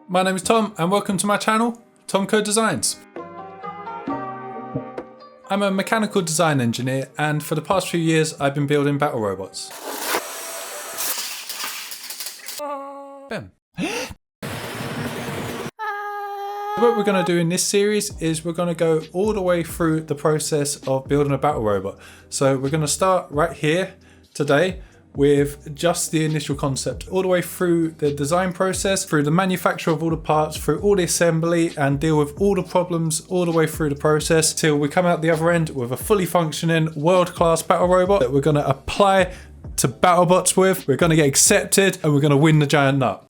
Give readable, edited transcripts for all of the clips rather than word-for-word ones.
My name is Tom and welcome to my channel, Tom Code Designs. I'm a mechanical design engineer and for the past few years I've been building battle robots. Bam. What we're going to do in this series is we're going to go all the way through the process of building a battle robot. So we're going to start right here today with just the initial concept, all the way through the design process, through the manufacture of all the parts, through all the assembly, and deal with all the problems all the way through the process till we come out the other end with a fully functioning world-class battle robot that we're going to apply to Battlebots with. We're going to get accepted and we're going to win the giant nut.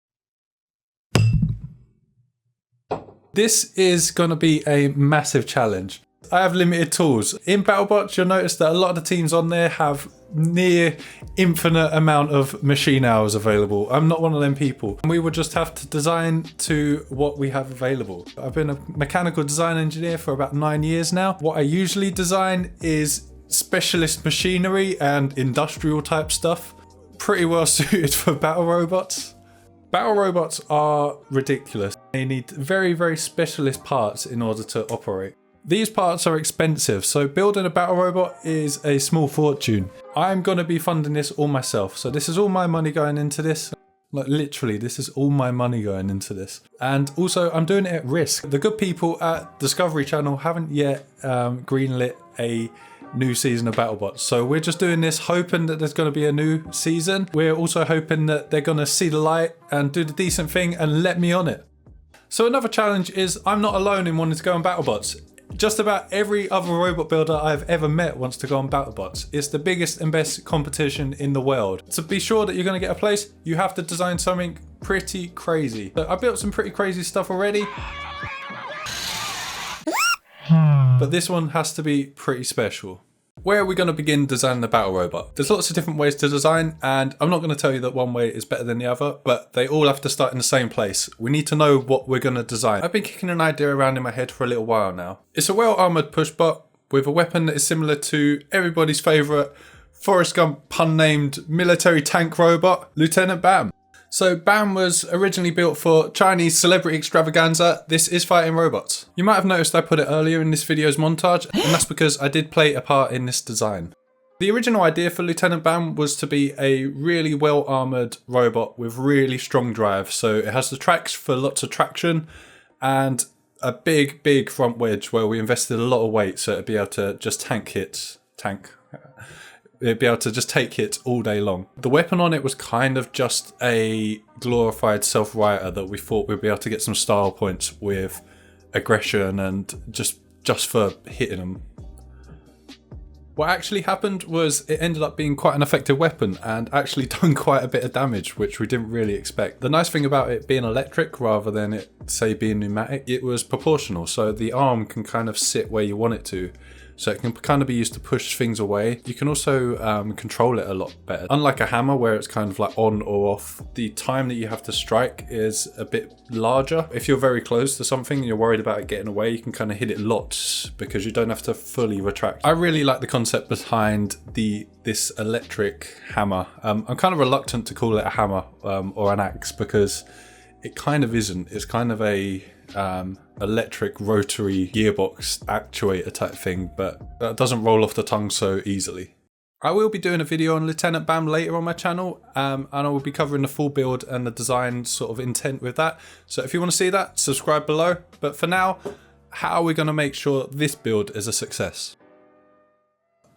This is going to be a massive challenge. I have limited tools. In Battlebots, you'll notice that a lot of the teams on there have near infinite amount of machine hours available. I'm not one of them people. We will just have to design to what we have available. I've been a mechanical design engineer for about 9 years now. What I usually design is specialist machinery and industrial type stuff. Pretty well suited for battle robots. Battle robots are ridiculous. They need very, very specialist parts in order to operate. These parts are expensive, so building a battle robot is a small fortune. I'm going to be funding this all myself, so this is all my money going into this. Like literally, this is all my money going into this. And also, I'm doing it at risk. The good people at Discovery Channel haven't yet greenlit a new season of Battlebots, so we're just doing this hoping that there's going to be a new season. We're also hoping that they're going to see the light and do the decent thing and let me on it. So another challenge is I'm not alone in wanting to go on Battlebots. Just about every other robot builder I've ever met wants to go on Battlebots. It's the biggest and best competition in the world. To be sure that you're going to get a place, you have to design something pretty crazy. So I built some pretty crazy stuff already. But this one has to be pretty special. Where are we going to begin designing the battle robot? There's lots of different ways to design, and I'm not going to tell you that one way is better than the other, but they all have to start in the same place. We need to know what we're going to design. I've been kicking an idea around in my head for a little while now. It's a well-armoured pushbot with a weapon that is similar to everybody's favourite Forrest Gump pun-named military tank robot, Lieutenant Bam. So Bam was originally built for Chinese celebrity extravaganza. This is fighting robots. You might have noticed I put it earlier in this video's montage, and that's because I did play a part in this design. The original idea for Lieutenant Bam was to be a really well-armoured robot with really strong drive. So it has the tracks for lots of traction and a big front wedge where we invested a lot of weight so it'd be able to just it'd be able to just take hits all day long. The weapon on it was kind of just a glorified self-righter that we thought we'd be able to get some style points with aggression and just for hitting them. What actually happened was it ended up being quite an effective weapon and actually done quite a bit of damage, which we didn't really expect. The nice thing about it being electric rather than it, say, being pneumatic, it was proportional, so the arm can kind of sit where you want it to. So it can kind of be used to push things away. You can also control it a lot better. Unlike a hammer where it's kind of like on or off, the time that you have to strike is a bit larger. If you're very close to something and you're worried about it getting away, you can kind of hit it lots because you don't have to fully retract. I really like the concept behind this electric hammer. I'm kind of reluctant to call it a hammer or an axe because it kind of isn't. It's kind of a electric rotary gearbox actuator type thing, but that doesn't roll off the tongue so easily. I will be doing a video on Lieutenant Bam later on my channel, and I will be covering the full build and the design sort of intent with that. So if you want to see that, subscribe below. But for now, how are we going to make sure this build is a success?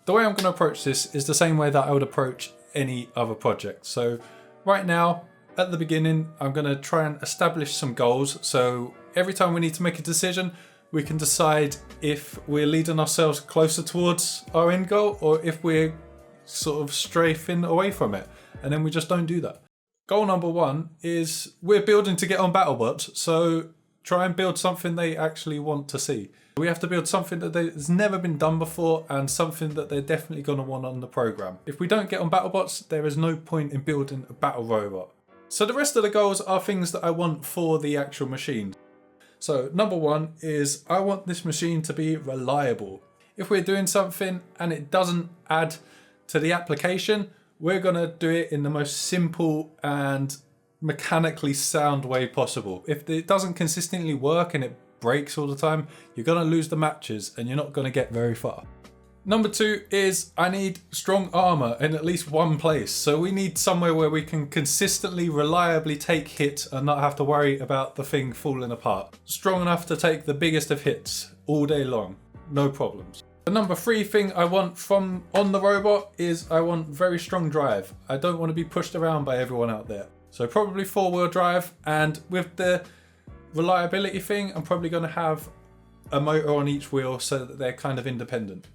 The way I'm going to approach this is the same way that I would approach any other project. So right now, at the beginning, I'm going to try and establish some goals. So every time we need to make a decision, we can decide if we're leading ourselves closer towards our end goal or if we're sort of strafing away from it. And then we just don't do that. Goal number one is we're building to get on Battlebots. So try and build something they actually want to see. We have to build something that has never been done before and something that they're definitely going to want on the program. If we don't get on Battlebots, there is no point in building a battle robot. So the rest of the goals are things that I want for the actual machine. So number one is I want this machine to be reliable. If we're doing something and it doesn't add to the application, we're going to do it in the most simple and mechanically sound way possible. If it doesn't consistently work and it breaks all the time, you're going to lose the matches and you're not going to get very far. Number 2 is I need strong armor in at least one place. So we need somewhere where we can consistently, reliably take hits and not have to worry about the thing falling apart. Strong enough to take the biggest of hits all day long, no problems. The number 3 thing I want from on the robot is I want very strong drive. I don't want to be pushed around by everyone out there. So probably 4-wheel drive, and with the reliability thing, I'm probably going to have a motor on each wheel so that they're kind of independent.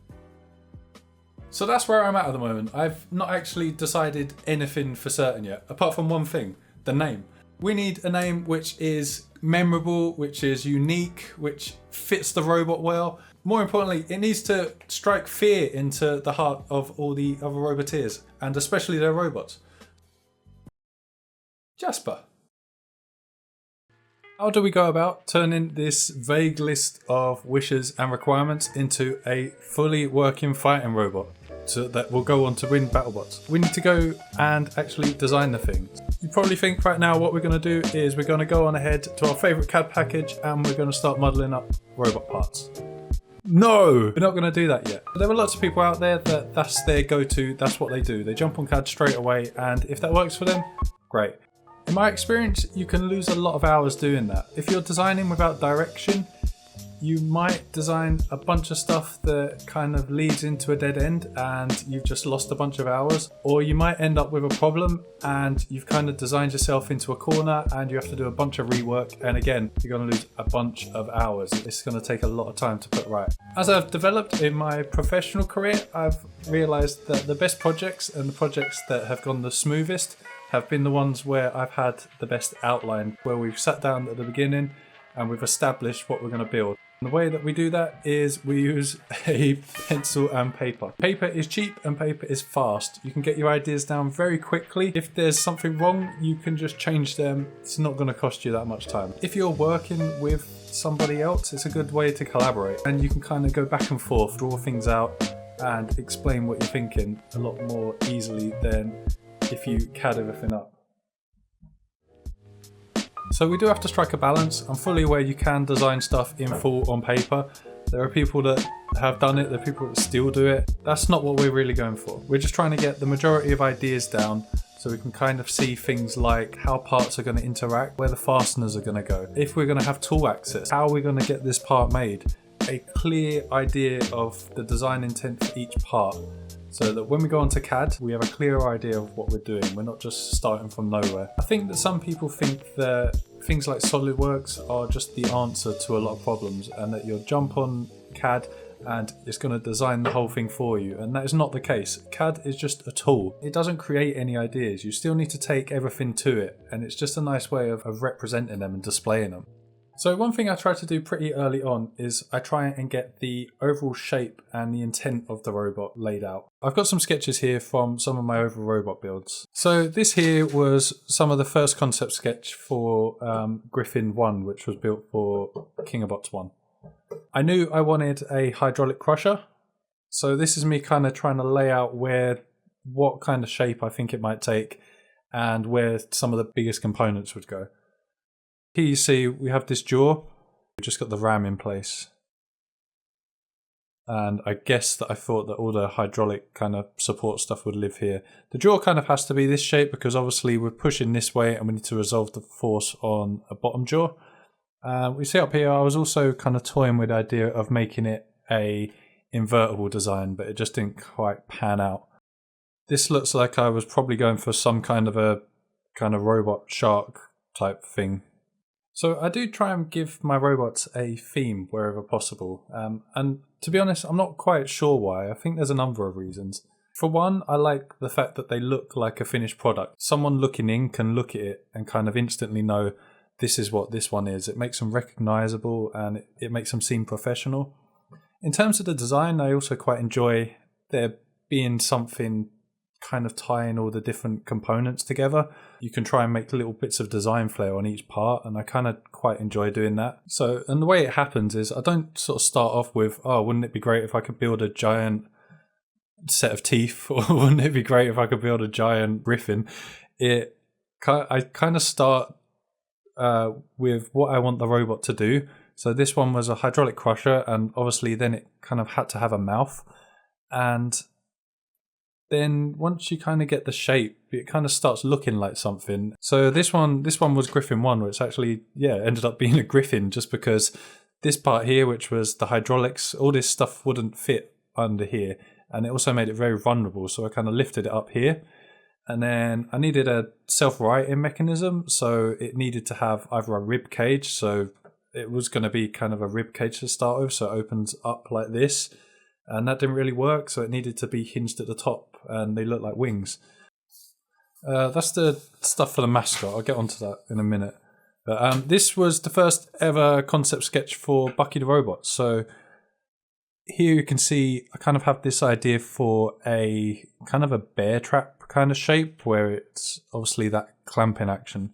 So that's where I'm at the moment. I've not actually decided anything for certain yet, apart from one thing, the name. We need a name which is memorable, which is unique, which fits the robot well. More importantly, it needs to strike fear into the heart of all the other roboteers, and especially their robots. Jasper. How do we go about turning this vague list of wishes and requirements into a fully working fighting robot so that will go on to win Battlebots? We need to go and actually design the thing. You probably think right now what we're going to do is we're going to go on ahead to our favourite CAD package and we're going to start modelling up robot parts. No, we're not going to do that yet. There are lots of people out there that that's their go-to, that's what they do. They jump on CAD straight away, and if that works for them, great. In my experience, you can lose a lot of hours doing that. If you're designing without direction, you might design a bunch of stuff that kind of leads into a dead end and you've just lost a bunch of hours. Or you might end up with a problem and you've kind of designed yourself into a corner and you have to do a bunch of rework. And again, you're going to lose a bunch of hours. It's going to take a lot of time to put right. As I've developed in my professional career, I've realized that the best projects and the projects that have gone the smoothest have been the ones where I've had the best outline, where we've sat down at the beginning and we've established what we're going to build. And the way that we do that is we use a pencil and paper. Paper is cheap and paper is fast. You can get your ideas down very quickly. If there's something wrong, you can just change them. It's not going to cost you that much time. If you're working with somebody else, it's a good way to collaborate and you can kind of go back and forth, draw things out and explain what you're thinking a lot more easily than if you CAD everything up. So we do have to strike a balance. I'm fully aware you can design stuff in full on paper. There are people that have done it, there are people that still do it. That's not what we're really going for. We're just trying to get the majority of ideas down so we can kind of see things like how parts are going to interact, where the fasteners are going to go, if we're going to have tool access, how are we going to get this part made, a clear idea of the design intent for each part. So that when we go onto CAD, we have a clear idea of what we're doing. We're not just starting from nowhere. I think that some people think that things like SolidWorks are just the answer to a lot of problems and that you'll jump on CAD and it's going to design the whole thing for you. And that is not the case. CAD is just a tool. It doesn't create any ideas. You still need to take everything to it. And it's just a nice way of representing them and displaying them. So one thing I try to do pretty early on is I try and get the overall shape and the intent of the robot laid out. I've got some sketches here from some of my overall robot builds. So this here was some of the first concept sketch for Griffin 1, which was built for Bots 1. I knew I wanted a hydraulic crusher. So this is me kind of trying to lay out what kind of shape I think it might take and where some of the biggest components would go. Here you see we have this jaw, we've just got the ram in place. And I guess that I thought that all the hydraulic kind of support stuff would live here. The jaw kind of has to be this shape because obviously we're pushing this way and we need to resolve the force on a bottom jaw. We see up here I was also kind of toying with the idea of making it a invertible design, but it just didn't quite pan out. This looks like I was probably going for some kind of robot shark type thing. So I do try and give my robots a theme wherever possible. And to be honest, I'm not quite sure why. I think there's a number of reasons. For one, I like the fact that they look like a finished product. Someone looking in can look at it and kind of instantly know this is what this one is. It makes them recognizable and it makes them seem professional. In terms of the design, I also quite enjoy there being something kind of tying all the different components together. You can try and make little bits of design flair on each part, and I kind of quite enjoy doing that. So, and the way it happens is I don't sort of start off with, oh, wouldn't it be great if I could build a giant set of teeth, or wouldn't it be great if I could build a giant griffin? It I kind of start with what I want the robot to do. So this one was a hydraulic crusher, and obviously then it kind of had to have a mouth. And then once you kind of get the shape, it kind of starts looking like something. So this one was Griffin 1, which actually, ended up being a Griffin, just because this part here, which was the hydraulics, all this stuff wouldn't fit under here. And it also made it very vulnerable, so I kind of lifted it up here. And then I needed a self-righting mechanism, so it needed to have either a rib cage, so it was going to be kind of a rib cage to start with, so it opens up like this. And that didn't really work, so it needed to be hinged at the top, and they look like wings. That's the stuff for the mascot. I'll get onto that in a minute. But this was the first ever concept sketch for Bucky the Robot. So here you can see I kind of have this idea for a kind of a bear trap kind of shape, where it's obviously that clamping action.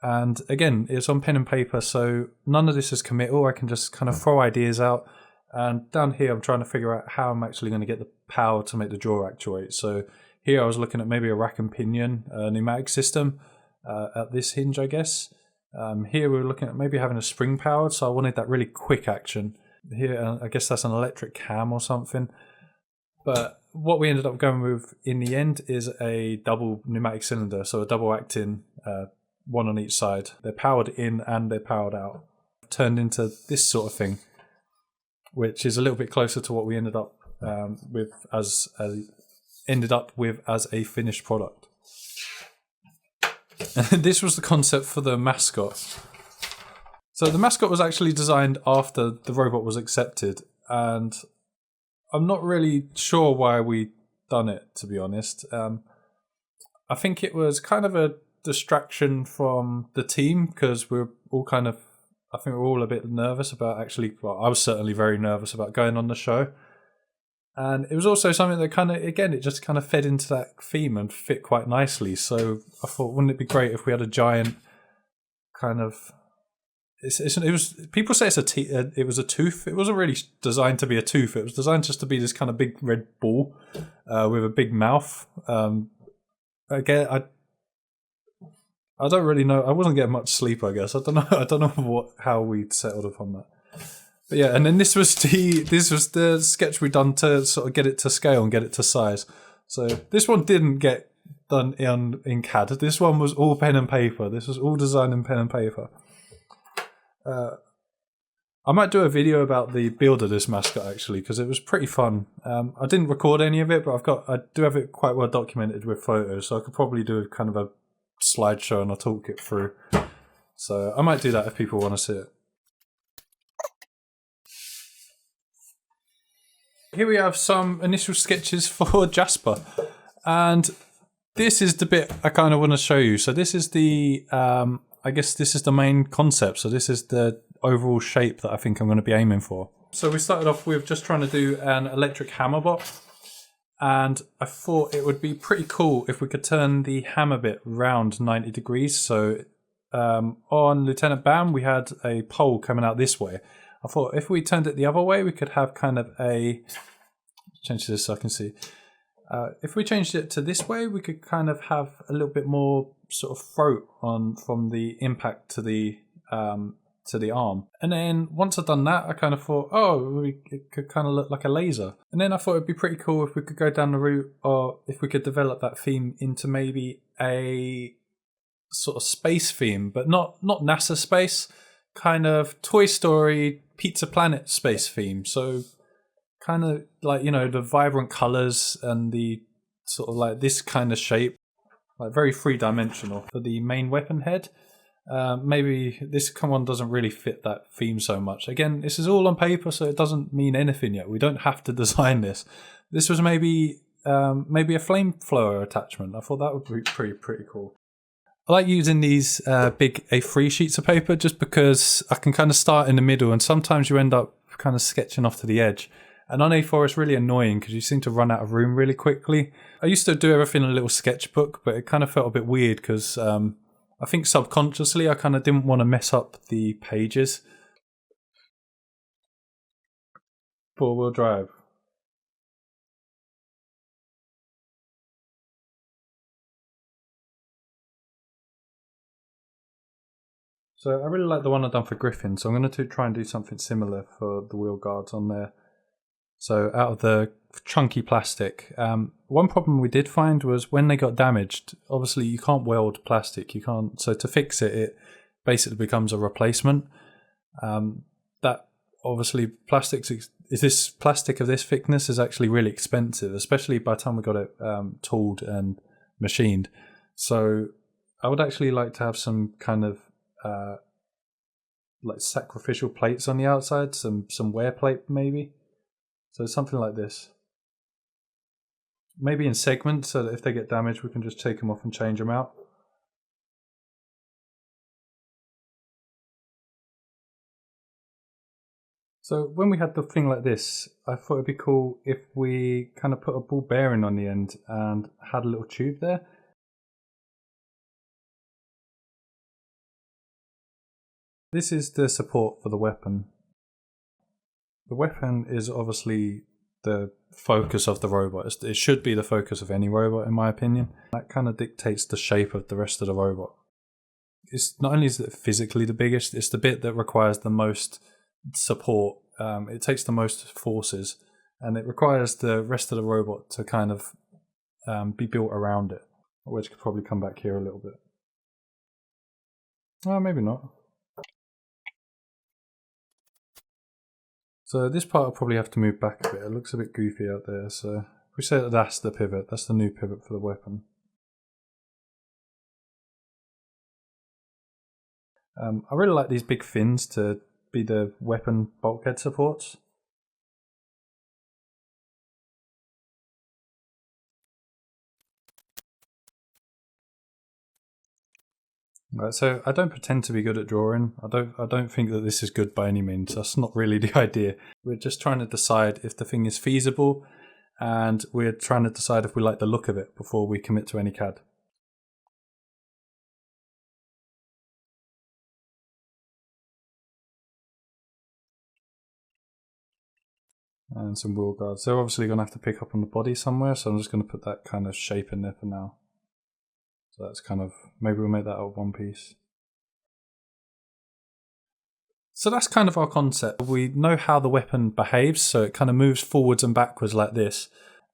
And again, it's on pen and paper, so none of this is committal. I can just kind of throw ideas out. And down here, I'm trying to figure out how I'm actually going to get the power to make the jaw actuate. So here I was looking at maybe a rack and pinion pneumatic system at this hinge, I guess. Here we were looking at maybe having a spring powered, so I wanted that really quick action. Here, I guess that's an electric cam or something. But what we ended up going with in the end is a double pneumatic cylinder, so a double acting, one on each side. They're powered in and they're powered out. Turned into this sort of thing, which is a little bit closer to what we ended up with as a finished product. And this was the concept for the mascot. So the mascot was actually designed after the robot was accepted, and I'm not really sure why we done it, to be honest. I think it was kind of a distraction from the team, because we're all kind of, I think we're all a bit nervous about actually, well, I was certainly very nervous about going on the show. And it was also something that kind of, again, it just kind of fed into that theme and fit quite nicely. So I thought, wouldn't it be great if we had a giant kind of, it was, people say it was a tooth. It wasn't really designed to be a tooth. It was designed just to be this kind of big red ball with a big mouth. Again, I don't really know. I wasn't getting much sleep, I guess. I don't know how we settled upon that. But yeah, and then this was the sketch we done to sort of get it to scale and get it to size. So this one didn't get done in CAD. This one was all pen and paper. This was all designed in pen and paper. I might do a video about the build of this mascot actually, because it was pretty fun. I didn't record any of it, but I do have it quite well documented with photos, so I could probably do kind of a slideshow and I'll talk it through. So I might do that if people want to see it. Here we have some initial sketches for Jasper, and this is the bit I kind of want to show you. So this is the, I guess this is the main concept. So this is the overall shape that I think I'm going to be aiming for. So we started off with just trying to do an electric hammerbot, and I thought it would be pretty cool if we could turn the hammer bit round 90 degrees. So on Lieutenant Bam, we had a pole coming out this way. I thought if we turned it the other way, we could have kind of a, change this so I can see. If we changed it to this way, we could kind of have a little bit more sort of throat on from the impact to the arm. And then once I'd done that, I kind of thought, it could kind of look like a laser. And then I thought it'd be pretty cool if we could go down the route, or if we could develop that theme into maybe a sort of space theme, but not NASA space, kind of Toy Story, Pizza Planet space theme. So kind of like, you know, the vibrant colors and the sort of like this kind of shape, like very three-dimensional. For the main weapon head, maybe this one doesn't really fit that theme so much. Again, this is all on paper, so it doesn't mean anything yet. We don't have to design this. This was maybe a flamethrower attachment. I thought that would be pretty cool. I like using these big A3 sheets of paper just because I can kind of start in the middle, and sometimes you end up kind of sketching off to the edge. And on A4 it's really annoying because you seem to run out of room really quickly. I used to do everything in a little sketchbook, but it kind of felt a bit weird because I think subconsciously I kind of didn't want to mess up the pages. Four-wheel drive. So I really like the one I've done for Griffin, so I'm going to try and do something similar for the wheel guards on there. So out of the chunky plastic, one problem we did find was when they got damaged, obviously you can't weld plastic, you can't. So to fix it, it basically becomes a replacement. That obviously this plastic of this thickness is actually really expensive, especially by the time we got it tooled and machined. So I would actually like to have some kind of like sacrificial plates on the outside, some wear plate maybe. So something like this. Maybe in segments so that if they get damaged we can just take them off and change them out. So when we had the thing like this, I thought it'd be cool if we kind of put a ball bearing on the end and had a little tube there. This is the support for the weapon. The weapon is obviously the focus of the robot. It should be the focus of any robot in my opinion. That kind of dictates the shape of the rest of the robot. It's not only is it physically the biggest, it's the bit that requires the most support. It takes the most forces and it requires the rest of the robot to kind of be built around it. Wedge could probably come back here a little bit. Oh, maybe not. So this part I'll probably have to move back a bit. It looks a bit goofy out there. So if we say that that's the pivot, that's the new pivot for the weapon. I really like these big fins to be the weapon bulkhead supports. Right, so I don't pretend to be good at drawing. I don't think that this is good by any means. That's not really the idea. We're just trying to decide if the thing is feasible, and we're trying to decide if we like the look of it before we commit to any CAD. And some wheel guards. They're obviously going to have to pick up on the body somewhere, so I'm just going to put that kind of shape in there for now. So that's kind of, maybe we'll make that out of one piece. So that's kind of our concept. We know how the weapon behaves, so it kind of moves forwards and backwards like this.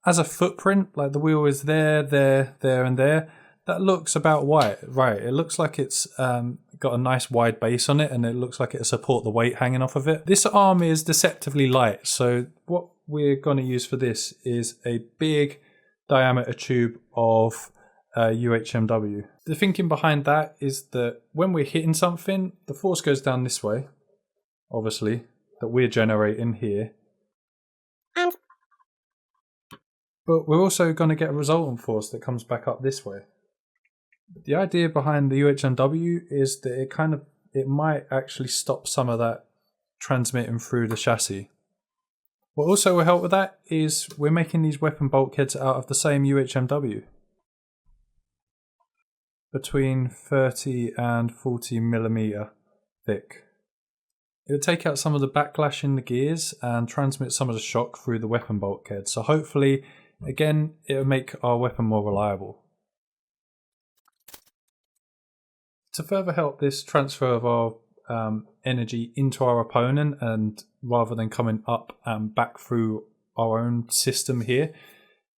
As a footprint, like the wheel is there, there, there and there, that looks about right. It looks like it's got a nice wide base on it and it looks like it'll support the weight hanging off of it. This arm is deceptively light, so what we're going to use for this is a big diameter tube of UHMW. The thinking behind that is that when we're hitting something, the force goes down this way, obviously, that we're generating here. But we're also going to get a resultant force that comes back up this way. The idea behind the UHMW is that it might actually stop some of that transmitting through the chassis. What also will help with that is we're making these weapon bulkheads out of the same UHMW. Between 30 and 40 millimeter thick. It'll take out some of the backlash in the gears and transmit some of the shock through the weapon bulkhead. So hopefully, again, it'll make our weapon more reliable. To further help this transfer of our energy into our opponent, and rather than coming up and back through our own system here.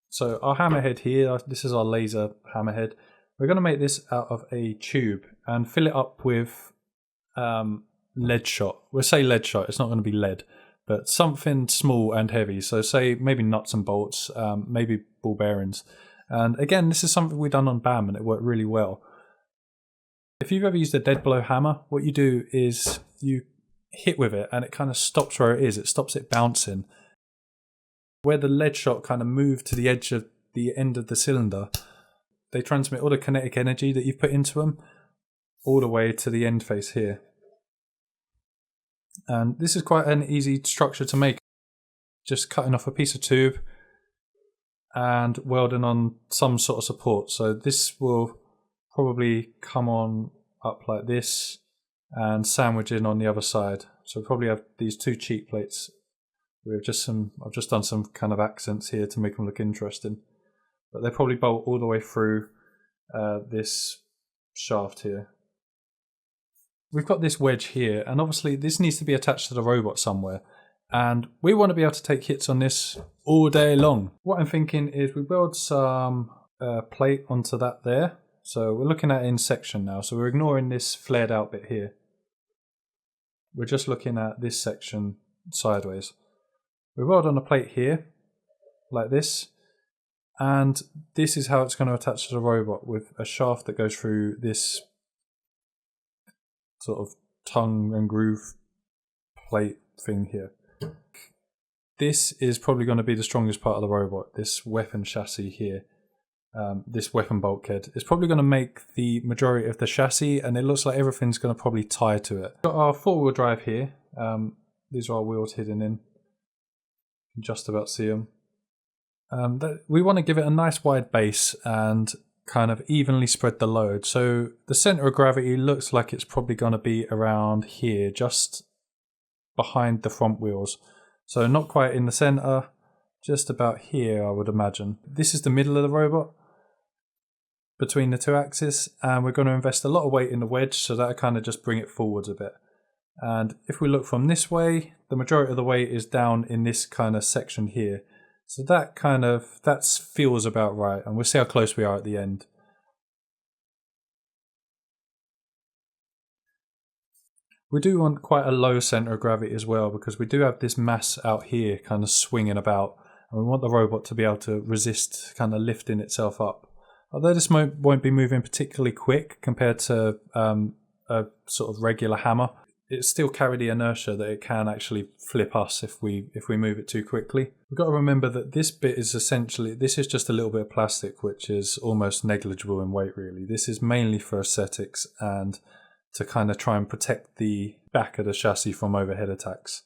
So our hammerhead here, this is our laser hammerhead. We're going to make this out of a tube and fill it up with lead shot. We'll say lead shot, it's not going to be lead, but something small and heavy. So say maybe nuts and bolts, maybe ball bearings. And again, this is something we've done on BAM and it worked really well. If you've ever used a dead blow hammer, what you do is you hit with it and it kind of stops where it is. It stops it bouncing. Where the lead shot kind of moved to the edge of the end of the cylinder, they transmit all the kinetic energy that you've put into them all the way to the end face here. And this is quite an easy structure to make. Just cutting off a piece of tube and welding on some sort of support. So this will probably come on up like this and sandwich in on the other side. So we'll probably have these two cheek plates. I've just done some kind of accents here to make them look interesting. But they probably bolt all the way through this shaft here. we've got this wedge here, and obviously this needs to be attached to the robot somewhere. And we want to be able to take hits on this all day long. What I'm thinking is we build some plate onto that there. So we're looking at in section now. So we're ignoring this flared out bit here. We're just looking at this section sideways. We weld on a plate here, like this. And this is how it's going to attach to the robot, with a shaft that goes through this sort of tongue and groove plate thing here. This is probably going to be the strongest part of the robot, this weapon chassis here. This weapon bulkhead. It's probably going to make the majority of the chassis, and it looks like everything's going to probably tie to it. We've got our four-wheel drive here. These are our wheels hidden in. You can just about see them. We want to give it a nice wide base and kind of evenly spread the load. So the center of gravity looks like it's probably going to be around here, just behind the front wheels. So not quite in the center, just about here, I would imagine. This is the middle of the robot between the two axes, and we're going to invest a lot of weight in the wedge, so that'll kind of just bring it forwards a bit. And if we look from this way, the majority of the weight is down in this kind of section here. So that feels about right, and we'll see how close we are at the end. We do want quite a low center of gravity as well, because we do have this mass out here kind of swinging about, and we want the robot to be able to resist kind of lifting itself up. Although this won't be moving particularly quick compared to a sort of regular hammer, it still carry the inertia that it can actually flip us if we move it too quickly. We've got to remember that this bit is essentially, this is just a little bit of plastic, which is almost negligible in weight really. This is mainly for aesthetics and to kind of try and protect the back of the chassis from overhead attacks.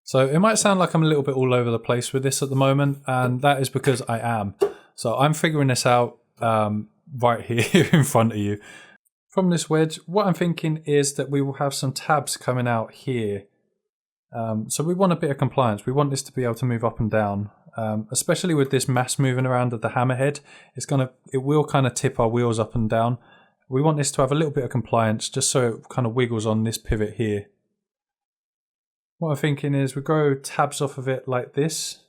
So it might sound like I'm a little bit all over the place with this at the moment, and that is because I am. So I'm figuring this out right here in front of you. From this wedge, what I'm thinking is that we will have some tabs coming out here. So we want a bit of compliance. We want this to be able to move up and down, especially with this mass moving around at the hammerhead. It will kind of tip our wheels up and down. We want this to have a little bit of compliance, just so it kind of wiggles on this pivot here. What I'm thinking is we grow tabs off of it like this,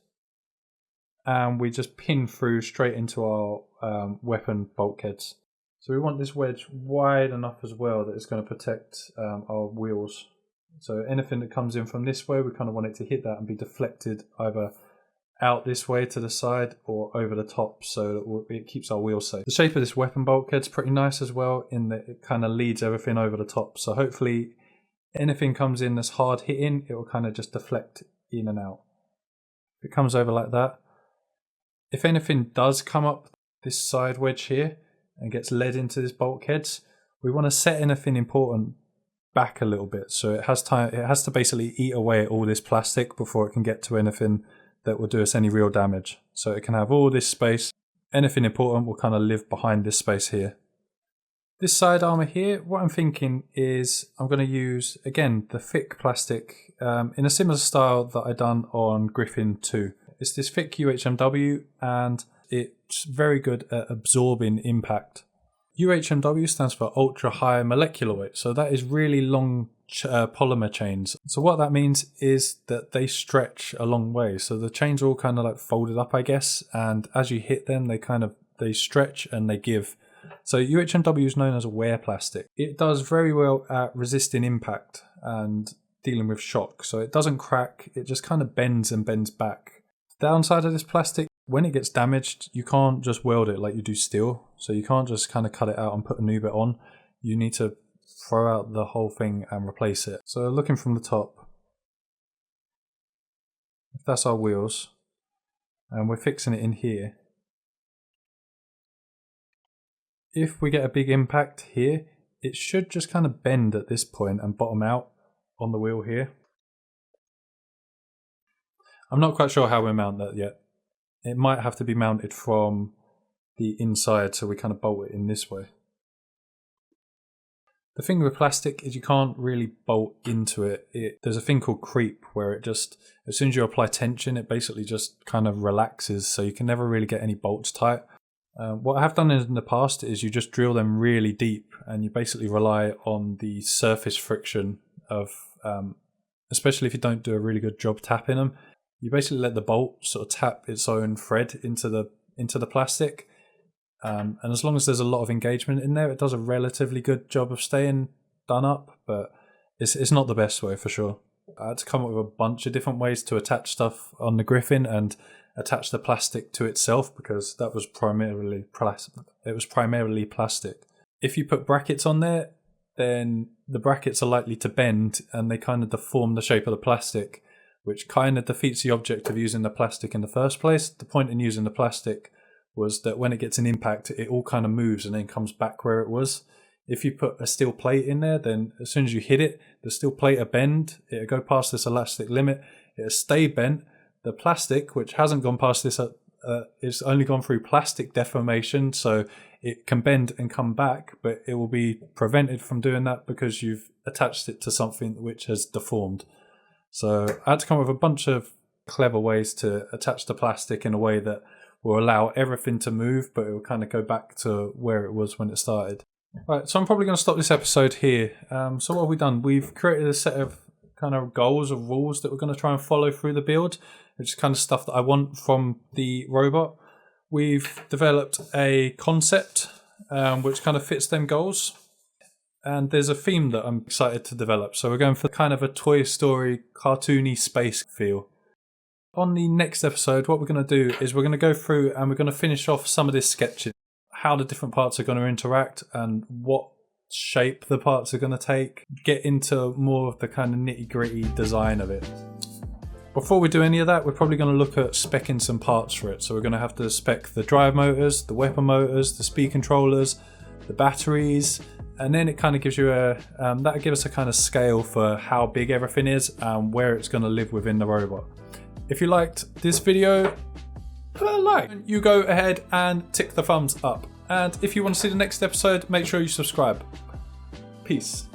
and we just pin through straight into our weapon bulkheads. So we want this wedge wide enough as well that it's going to protect our wheels. So anything that comes in from this way, we kind of want it to hit that and be deflected either out this way to the side or over the top, so that it keeps our wheels safe. The shape of this weapon bulkhead's pretty nice as well, in that it kind of leads everything over the top. So hopefully anything comes in that's hard hitting, it will kind of just deflect in and out. If it comes over like that. If anything does come up this side wedge here and gets led into this bulkheads, we want to set anything important back a little bit, so it has to basically eat away at all this plastic before it can get to anything that will do us any real damage. So it can have all this space. Anything important will kind of live behind this space here. This side armor here, what I'm thinking is I'm going to use, again, the thick plastic in a similar style that I done on Griffin 2. It's this thick UHMW, and it's very good at absorbing impact. UHMW stands for ultra high molecular weight, so that is really long polymer chains. So what that means is that they stretch a long way. So the chains are all kind of like folded up, I guess, and as you hit them, they stretch and they give. So UHMW is known as a wear plastic. It does very well at resisting impact and dealing with shock. So it doesn't crack, it just kind of bends and bends back. The downside of this plastic, when it gets damaged, you can't just weld it like you do steel. So you can't just kind of cut it out and put a new bit on. You need to throw out the whole thing and replace it. So looking from the top, if that's our wheels, and we're fixing it in here, if we get a big impact here, it should just kind of bend at this point and bottom out on the wheel here. I'm not quite sure how we mount that yet. It might have to be mounted from the inside, so we kind of bolt it in this way. The thing with plastic is you can't really bolt into it. There's a thing called creep, where it just, as soon as you apply tension, it basically just kind of relaxes, so you can never really get any bolts tight. What I have done in the past is you just drill them really deep, and you basically rely on the surface friction of, especially if you don't do a really good job tapping them, you basically let the bolt sort of tap its own thread into the plastic. And as long as there's a lot of engagement in there, it does a relatively good job of staying done up, but it's not the best way for sure. I had to come up with a bunch of different ways to attach stuff on the Griffin and attach the plastic to itself, because that was primarily plastic. If you put brackets on there, then the brackets are likely to bend and they kind of deform the shape of the plastic, which kind of defeats the object of using the plastic in the first place. The point in using the plastic was that when it gets an impact, it all kind of moves and then comes back where it was. If you put a steel plate in there, then as soon as you hit it, the steel plate will bend, it'll go past this elastic limit, it'll stay bent. The plastic, which hasn't gone past this, it's only gone through plastic deformation, so it can bend and come back, but it will be prevented from doing that because you've attached it to something which has deformed. So I had to come up with a bunch of clever ways to attach the plastic in a way that will allow everything to move, but it will kind of go back to where it was when it started. Right, so I'm probably going to stop this episode here. So what have we done? We've created a set of kind of goals or rules that we're going to try and follow through the build, which is kind of stuff that I want from the robot. We've developed a concept which kind of fits them goals. And there's a theme that I'm excited to develop. So we're going for kind of a Toy Story cartoony space feel. On the next episode, what we're going to do is we're going to go through and we're going to finish off some of this sketching, how the different parts are going to interact and what shape the parts are going to take, get into more of the kind of nitty-gritty design of it. Before we do any of that, we're probably going to look at speccing some parts for it. So we're going to have to spec the drive motors, the weapon motors, the speed controllers, the batteries, and then it kind of gives you that'll give us a kind of scale for how big everything is and where it's going to live within the robot. If you liked this video, put a like. You go ahead and tick the thumbs up. And if you want to see the next episode, make sure you subscribe. Peace.